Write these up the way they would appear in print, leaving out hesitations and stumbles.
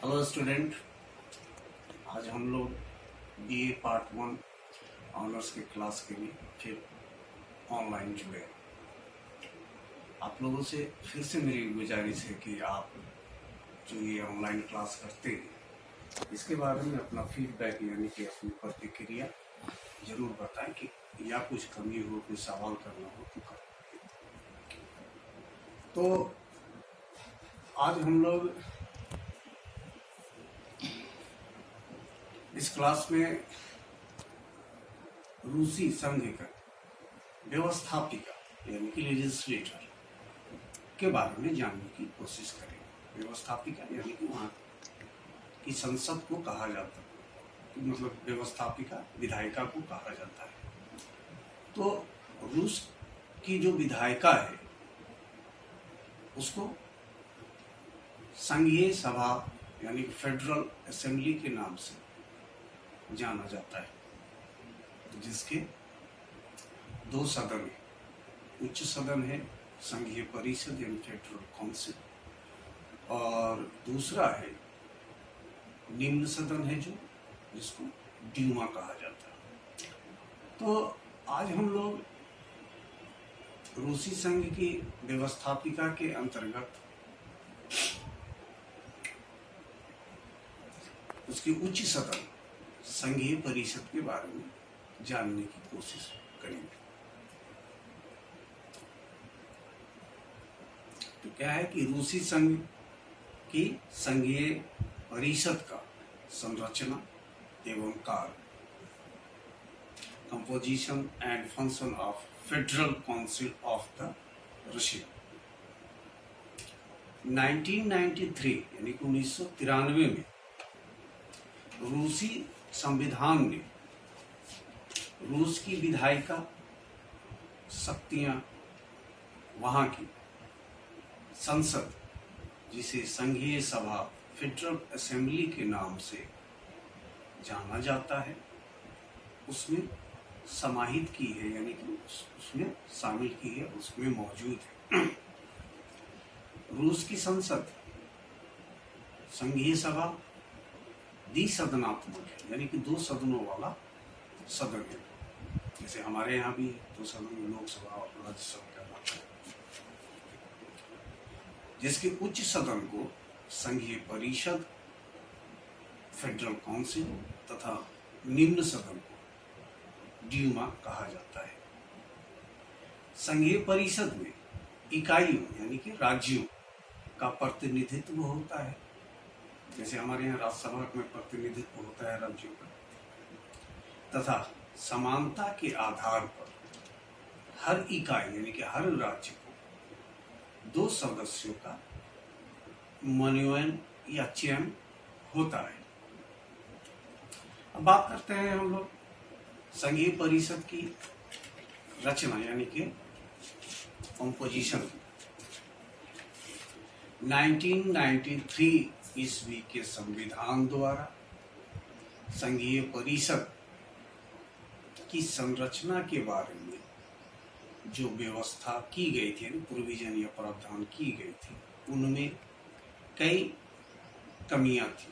Hello student, आज हम लोग बीए पार्ट 1 ऑनर्स के क्लास के लिए फिर ऑनलाइन जुड़े। आप लोगों से फिर से मेरी गुजारिश है कि आप जो ये ऑनलाइन क्लास करते हैं इसके बारे में अपना फीडबैक यानी कि अपनी प्रतिक्रिया जरूर बताएं कि या कुछ कमी हो, कोई सवाल करना हो तो करें। तो आज हम लोग इस क्लास में रूसी संघ का व्यवस्थापिका यानी कि लेजिस्लेटर के बारे में जानने की कोशिश करेंगे। व्यवस्थापिका यानी कि वहाँ की संसद को कहा जाता है, मतलब व्यवस्थापिका विधायिका को कहा जाता है। तो रूस की जो विधायिका है उसको संघीय सभा यानी फेडरल असेंबली के नाम से जाना जाता है, जिसके दो सदन है। उच्च सदन है संघीय परिषद यानी फेडरल काउंसिल, और दूसरा है निम्न सदन है जिसको ड्यूमा कहा जाता है। तो आज हम लोग रूसी संघ की व्यवस्थापिका के अंतर्गत उसकी उच्च सदन संघीय परिषद के बारे में जानने की कोशिश करेंगे। तो क्या है कि रूसी संघ की संघीय परिषद का संरचना एवं कार्य, composition and function of federal council of the Russia. 1993 यानी कि 1993 में रूसी संविधान ने रूस की विधायिका शक्तियां, वहां की संसद जिसे संघीय सभा फेडरल असेंबली के नाम से जाना जाता है, उसमें समाहित की है यानी कि उसमें शामिल की है, उसमें मौजूद है। रूस की संसद संघीय सभा द्विसदनात्मक है यानी कि दो सदनों वाला सदन है। जैसे हमारे यहाँ भी दो सदन में लोकसभा और राज्यसभा कहलाता है, जिसके उच्च सदन को संघीय परिषद फेडरल काउंसिल तथा निम्न सदन को ड्यूमा कहा जाता है। संघीय परिषद में इकाइयों यानी कि राज्यों का प्रतिनिधित्व होता है। जैसे हमारे यहाँ राज्यसभा में प्रतिनिधित्व होता है राज्यों का, तथा समानता के आधार पर हर इकाई यानी कि हर राज्य को दो सदस्यों का मनोनयन या चयन होता है। अब बात करते हैं हम लोग संघीय परिषद की रचना यानी कि कंपोजिशन। 1993 ईस्वी के संविधान द्वारा संघीय परिषद की संरचना के बारे में जो व्यवस्था की गई थी, प्रोविजन या प्रावधान की गई थी, उनमें कई कमियां थी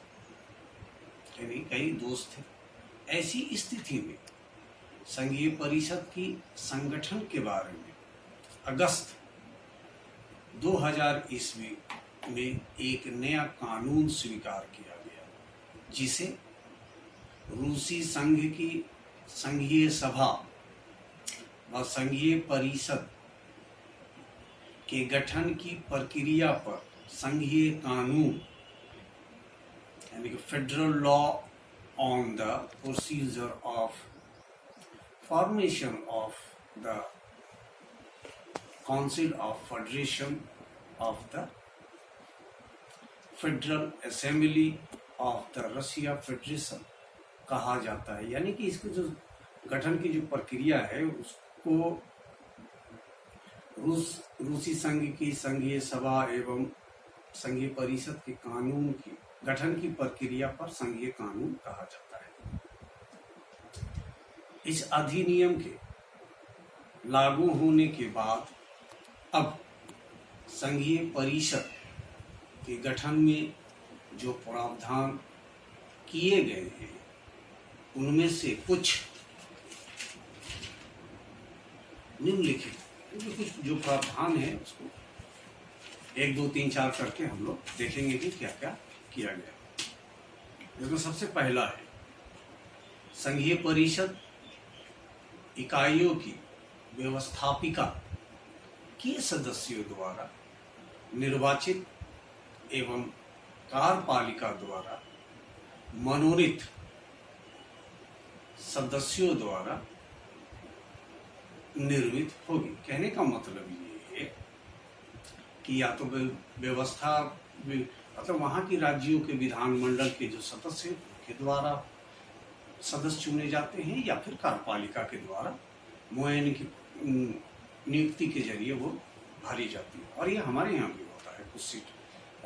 यानी कई दोष थे। ऐसी स्थिति में संघीय परिषद की संगठन के बारे में अगस्त 2000 ईस्वी में एक नया कानून स्वीकार किया गया, जिसे रूसी संघ की संघीय सभा व संघीय परिषद के गठन की प्रक्रिया पर संघीय कानून यानी कि federal law on the procedure of formation of the council of federation of the federal assembly of the Russia federation कहा जाता है। यानी कि इसको जो गठन की जो प्रक्रिया है उसको रूसी संघ की संघीय सभा एवं संघीय परिषद के कानून की गठन की प्रक्रिया पर संघीय कानून कहा जाता है। इस अधिनियम के लागू होने के बाद अब संघीय परिषद के गठन में जो प्रावधान किए गए हैं उनमें से कुछ निम्नलिखित, कुछ जो प्रावधान है उसको 1 2 3 4 करके हम लोग देखेंगे कि क्या क्या किया गया। इसमें सबसे पहला है संघीय परिषद इकाइयों की व्यवस्थापिका के सदस्यों द्वारा निर्वाचित एवं कार्यपालिका द्वारा मनोनीत सदस्यों द्वारा निर्मित होगी। कहने का मतलब ये है कि या तो व्यवस्था मतलब वहाँ की राज्यों के विधानमंडल के जो सदस्य के द्वारा सदस्य चुने जाते हैं या फिर कार्यपालिका के द्वारा मुआयने की नियुक्ति के जरिए वो भरी जाती है। और ये हमारे यहाँ भी होता है, कुछ सीट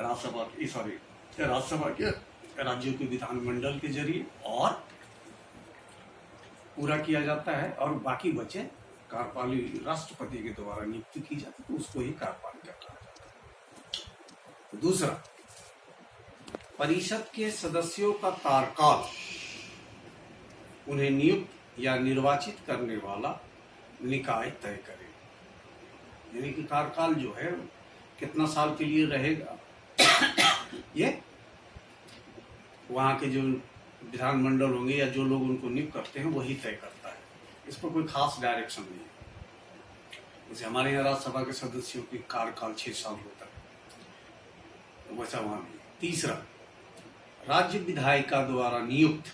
राज्यसभा के राज्यों के विधानमंडल के जरिए और पूरा किया जाता है, और बाकी बचे कार्यपालिका राष्ट्रपति के द्वारा नियुक्ति की जाती है, तो उसको ही कार्यपालिका कहा जाता है। दूसरा, परिषद के सदस्यों का कार्यकाल उन्हें नियुक्त या निर्वाचित करने वाला निकाय तय करे। यानी कि कार्यकाल जो है कितना साल के लिए रहेगा ये वहाँ के जो विधानमंडल होंगे या जो लोग उनको नियुक्त करते हैं वही तय करता है। इस पर कोई खास डायरेक्शन नहीं है। जैसे हमारे यहाँ राज्यसभा के सदस्यों की कार्यकाल 6 साल होता है, वैसा वहाँ नहीं। तीसरा, राज्य विधायिका द्वारा नियुक्त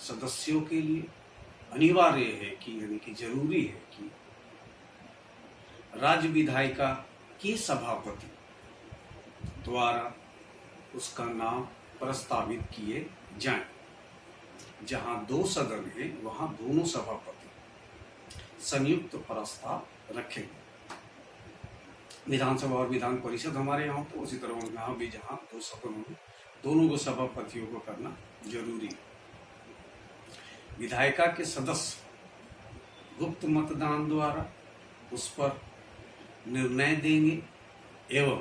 सदस्यों के लिए अनिवार्य है कि यानी कि जरूरी है कि राज्य विधायिका के सभापति द्वारा उसका नाम प्रस्तावित किए जाएं। जहां 2 सदन है वहां दोनों सभापति संयुक्त प्रस्ताव रखेंगे। विधानसभा और विधान परिषद हमारे यहाँ तो उसी तरह यहाँ भी जहां 2 सदन होंगे दोनों को सभापतियों को करना जरूरी है। विधायिका के सदस्य गुप्त मतदान द्वारा उस पर निर्णय देंगे एवं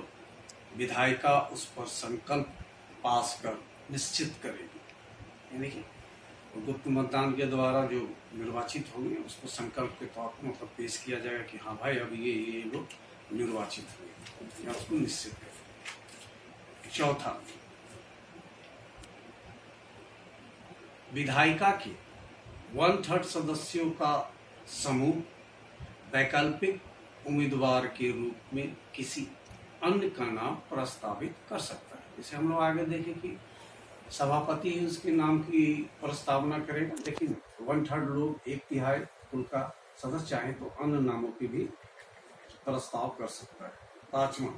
विधायिका उस पर संकल्प पास कर निश्चित करेगी। यानी कि गुप्त मतदान के द्वारा जो निर्वाचित होंगे उसको संकल्प के तौर पर मतलब पेश किया जाएगा कि हाँ भाई अब ये लोग निर्वाचित हुए या उसको निश्चित करें। चौथा, विधायिका के 1/3 सदस्यों का समूह वैकल्पिक उम्मीदवार के रूप में किसी अन्य का नाम प्रस्तावित कर सकता है। जैसे हम लोग आगे देखें कि सभापति ही उसके नाम की प्रस्तावना करेगा, लेकिन 1/3 लोग 1/3 कुल का सदस्य चाहे तो अन्य नामों की भी प्रस्ताव कर सकता है। 5वां,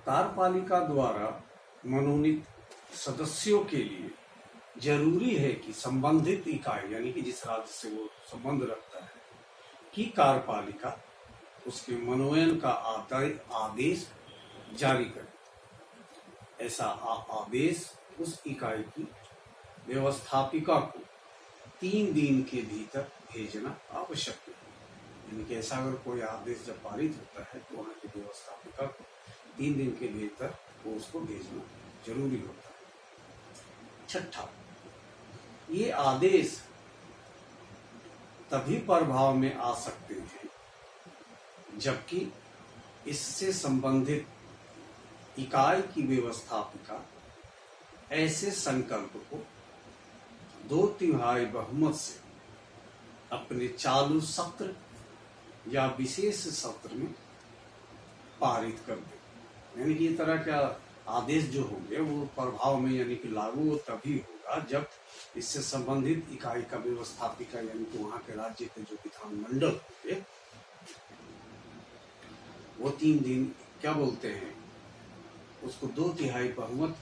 कार्यपालिका द्वारा मनोनीत सदस्यों के लिए जरूरी है कि संबंधित इकाई यानी कि जिस राज्य से वो संबंध रखता है कि कार्यपालिका उसके मनोनयन का आदेश जारी करे। ऐसा आदेश उस इकाई की व्यवस्थापिका को 3 दिन के भीतर भेजना आवश्यक है। यानी कि ऐसा अगर कोई आदेश जब पारित होता है तो वहाँ की व्यवस्थापिका को 3 दिन के भीतर वो उसको भेजना जरूरी होता है। 6, ये आदेश तभी प्रभाव में आ सकते हैं जबकि इससे संबंधित इकाई की व्यवस्थापिका ऐसे संकल्प को 2/3 बहुमत से अपने चालू सत्र या विशेष सत्र में पारित कर दे। यानी कि ये तरह का आदेश जो होंगे वो प्रभाव में यानी कि लागू तभी होगा जब इससे संबंधित इकाई का व्यवस्थापिका यानी कि वहां के राज्य के जो विधानमंडल होंगे वो 3 दिन क्या बोलते हैं उसको 2/3 बहुमत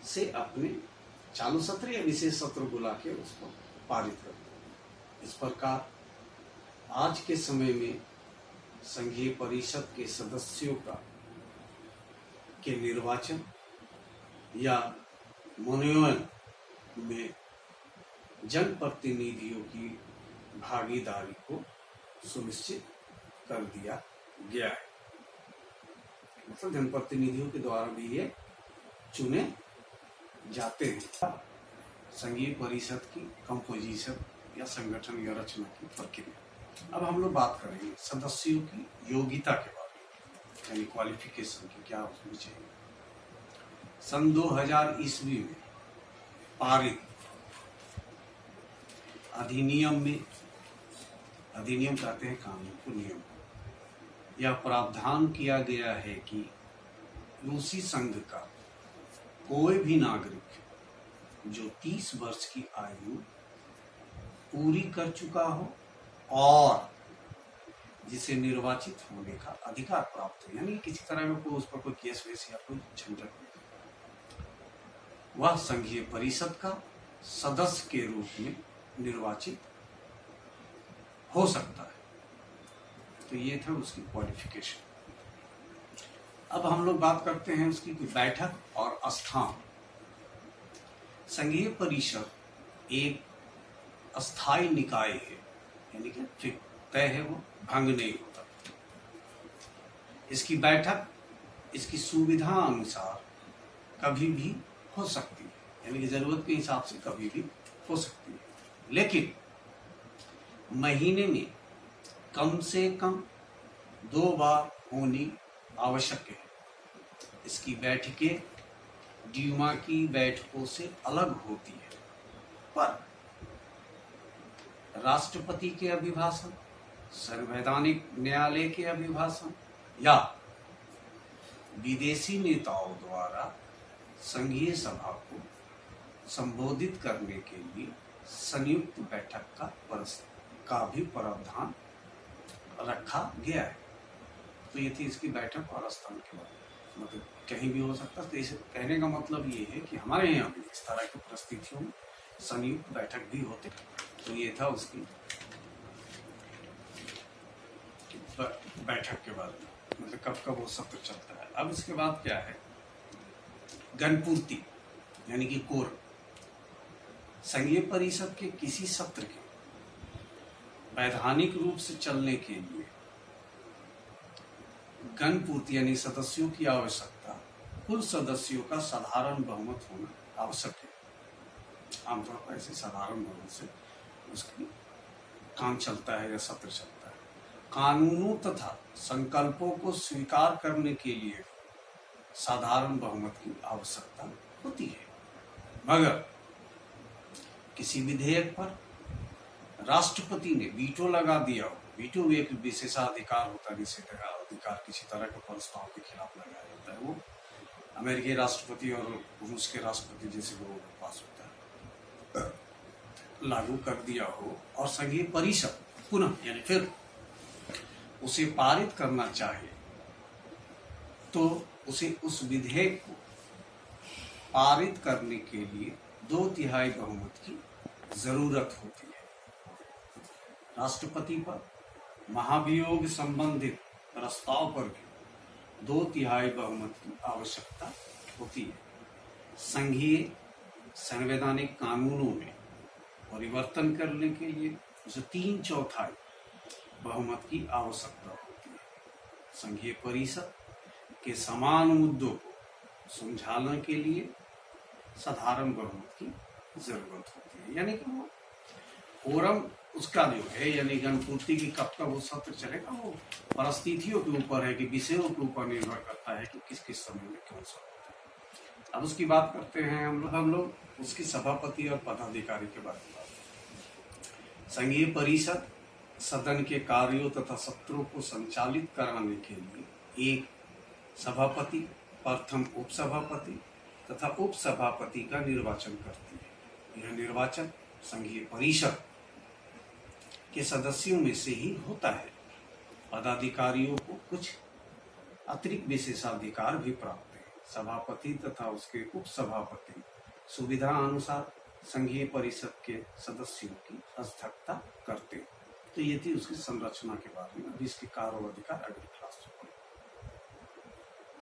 से अपने चालू सत्र या विशेष सत्र बुला के उसको पारित कर दे। इस प्रकार आज के समय में संघीय परिषद के सदस्यों के निर्वाचन या मनोनयन में जनप्रतिनिधियों की भागीदारी को सुनिश्चित कर दिया गया है। मतलब जनप्रतिनिधियों के द्वारा भी ये चुने जाते हैं। संघीय परिषद की कंपोजिशन या संगठन या रचना की प्रक्रिया। अब हम लोग बात करेंगे सदस्यों की योग्यता के बारे में, यानी क्वालिफिकेशन की क्या होनी चाहिए। सन 2000 ईस्वी में पारित अधिनियम में, अधिनियम कहते हैं कानून को, नियम को, यह प्रावधान किया गया है कि रूसी संघ का कोई भी नागरिक जो 30 वर्ष की आयु पूरी कर चुका हो और जिसे निर्वाचित होने का अधिकार प्राप्त हो, यानी किसी तरह में कोई उस पर कोई केस वेस या कोई झंझट नहीं, वह संघीय परिषद का सदस्य के रूप में निर्वाचित हो सकता है। तो ये था उसकी क्वालिफिकेशन। अब हम लोग बात करते हैं उसकी बैठक और स्थान। संघीय परिषद एक अस्थायी निकाय है, यानी कि फिर तय है, वो भंग नहीं होता। इसकी बैठक इसकी सुविधा अनुसार कभी भी हो सकती है, यानी कि जरूरत के हिसाब से कभी भी हो सकती है, लेकिन महीने में कम से कम 2 बार होनी आवश्यक है। इसकी बैठकें ड्यूमा की बैठकों से अलग होती है, पर राष्ट्रपति के अभिभाषण, संवैधानिक न्यायालय के अभिभाषण या विदेशी नेताओं द्वारा संघीय सभा को संबोधित करने के लिए संयुक्त बैठक का भी प्रावधान रखा गया है। तो ये थी इसकी बैठक और स्थान के बारे में, मतलब कहीं भी हो सकता है। तो इसे कहने का मतलब ये है कि हमारे यहाँ भी इस तरह की परिस्थितियों में संयुक्त बैठक भी होते। तो ये था उसकी बैठक के बारे में, मतलब कब कब वो सत्र चलता है। अब इसके बाद क्या है, गणपूर्ति यानी कि कोर। संघीय परिषद के किसी सत्र के वैधानिक रूप से चलने के लिए गणपूर्ति यानी सदस्यों की आवश्यकता, कुल सदस्यों का साधारण बहुमत होना आवश्यक है। आमतौर पर ऐसे साधारण बहुमत से उसकी काम चलता है या सत्र चलता है। कानूनों तथा संकल्पों को स्वीकार करने के लिए साधारण बहुमत की आवश्यकता होती है, मगर किसी विधेयक पर राष्ट्रपति ने वीटो लगा दिया हो, वीटो एक विशेषाधिकार होता है, निषेधाधिकार किसी तरह के प्रस्ताव के खिलाफ लगाया जाता है, वो अमेरिकी राष्ट्रपति और रूस के राष्ट्रपति जैसे लोगों के पास होता है, लागू कर दिया हो और संघीय परिषद पुनः यानी फिर उसे पारित करना चाहे, तो उसे उस विधेयक को पारित करने के लिए 2/3 बहुमत की जरूरत होती है। राष्ट्रपति पर महाभियोग संबंधित प्रस्ताव पर भी 2/3 बहुमत की आवश्यकता होती है। संघीय संवैधानिक कानूनों में परिवर्तन करने के लिए उसे 3/4 बहुमत की आवश्यकता होती है। संघीय परिषद के समान मुद्दों को सुलझाने के लिए साधारण बहुमत की जरूरत होती है, यानी कि वो फोरम उसका जो है, यानी गणपूर्ति की कब तक वो सत्र चलेगा, वो परिस्थितियों के ऊपर है कि विषयों के ऊपर निर्भर करता है कि किस किस समय में कौन सा होता है। अब उसकी बात करते हैं हम लोग उसकी सभापति और पदाधिकारी के बारे में। संघीय परिषद सदन के कार्यों तथा सत्रों को संचालित कराने के लिए एक सभापति, प्रथम उपसभापति तथा उपसभापति का निर्वाचन करती है। यह निर्वाचन संघीय परिषद के सदस्यों में से ही होता है। पदाधिकारियों को कुछ अतिरिक्त विशेषाधिकार भी प्राप्त है। सभापति तथा उसके उपसभापति सुविधा अनुसार संघीय परिषद के सदस्यों की अध्यक्षता करते हैं। तो ये थी उसकी संरचना के बारे में। अभी इसके कार्य अधिकार अगले